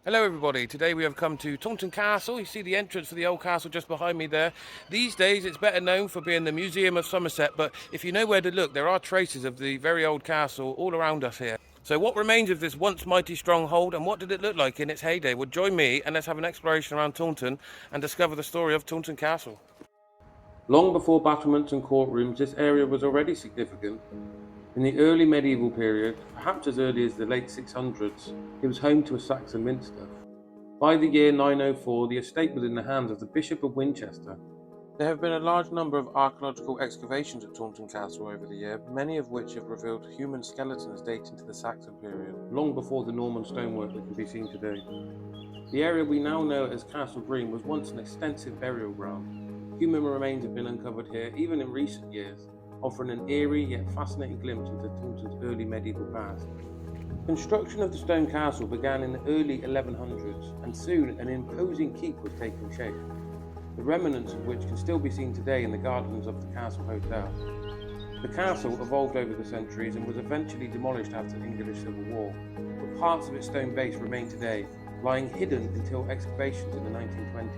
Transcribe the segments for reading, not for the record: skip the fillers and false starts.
Hello everybody, today we have come to Taunton Castle. You see the entrance for the old castle just behind me there. These days it's better known for being the Museum of Somerset, but if you know where to look, there are traces of the very old castle all around us here. So what remains of this once mighty stronghold, and what did it look like in its heyday? Well, join me and let's have an exploration around Taunton and discover the story of Taunton Castle. Long before battlements and courtrooms, this area was already significant. In the early medieval period, perhaps as early as the late 600s, it was home to a Saxon minster. By the year 904, the estate was in the hands of the Bishop of Winchester. There have been a large number of archaeological excavations at Taunton Castle over the year, many of which have revealed human skeletons dating to the Saxon period, long before the Norman stonework that can be seen today. The area we now know as Castle Green was once an extensive burial ground. Human remains have been uncovered here even in recent years, offering an eerie yet fascinating glimpse into Taunton's early medieval past. Construction of the stone castle began in the early 1100s, and soon an imposing keep was taking shape, the remnants of which can still be seen today in the gardens of the Castle Hotel. The castle evolved over the centuries and was eventually demolished after the English Civil War, but parts of its stone base remain today, lying hidden until excavations in the 1920s.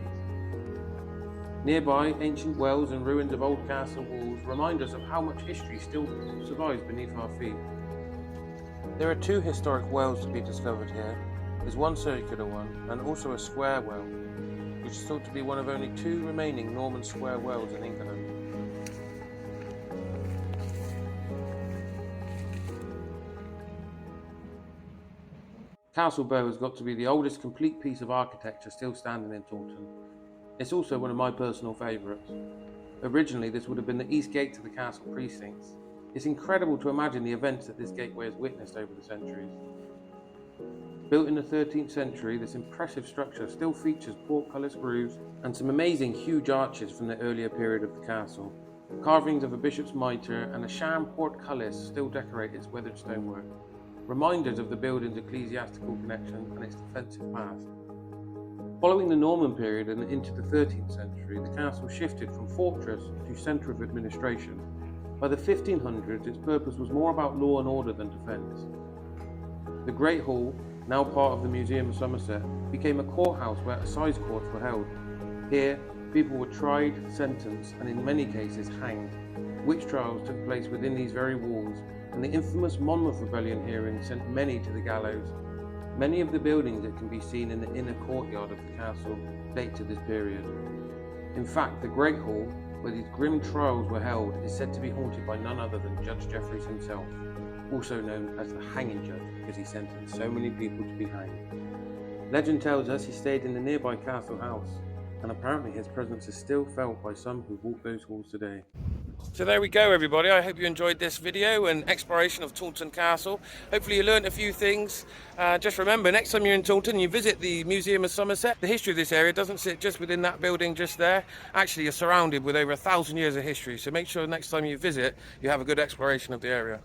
Nearby, ancient wells and ruins of old castle walls remind us of how much history still survives beneath our feet. There are two historic wells to be discovered here. There's one circular one and also a square well, which is thought to be one of only two remaining Norman square wells in England. Castle Bow has got to be the oldest complete piece of architecture still standing in Taunton. It's also one of my personal favourites. Originally, this would have been the east gate to the castle precincts. It's incredible to imagine the events that this gateway has witnessed over the centuries. Built in the 13th century, this impressive structure still features portcullis grooves and some amazing huge arches from the earlier period of the castle. Carvings of a bishop's mitre and a sham portcullis still decorate its weathered stonework, reminders of the building's ecclesiastical connection and its defensive past. Following the Norman period and into the 13th century, the castle shifted from fortress to centre of administration. By the 1500s, its purpose was more about law and order than defence. The Great Hall, now part of the Museum of Somerset, became a courthouse where assize courts were held. Here, people were tried, sentenced, and in many cases hanged. Witch trials took place within these very walls, and the infamous Monmouth Rebellion hearings sent many to the gallows. Many of the buildings that can be seen in the inner courtyard of the castle date to this period. In fact, the Great Hall, where these grim trials were held, is said to be haunted by none other than Judge Jeffreys himself, also known as the Hanging Judge because he sentenced so many people to be hanged. Legend tells us he stayed in the nearby castle house, and apparently his presence is still felt by some who walk those halls today. So there we go everybody, I hope you enjoyed this video and exploration of Taunton Castle. Hopefully you learned a few things. Just remember, next time you're in Taunton, you visit the Museum of Somerset. The history of this area doesn't sit just within that building just there. Actually, you're surrounded with over 1,000 years of history, so make sure next time you visit, you have a good exploration of the area.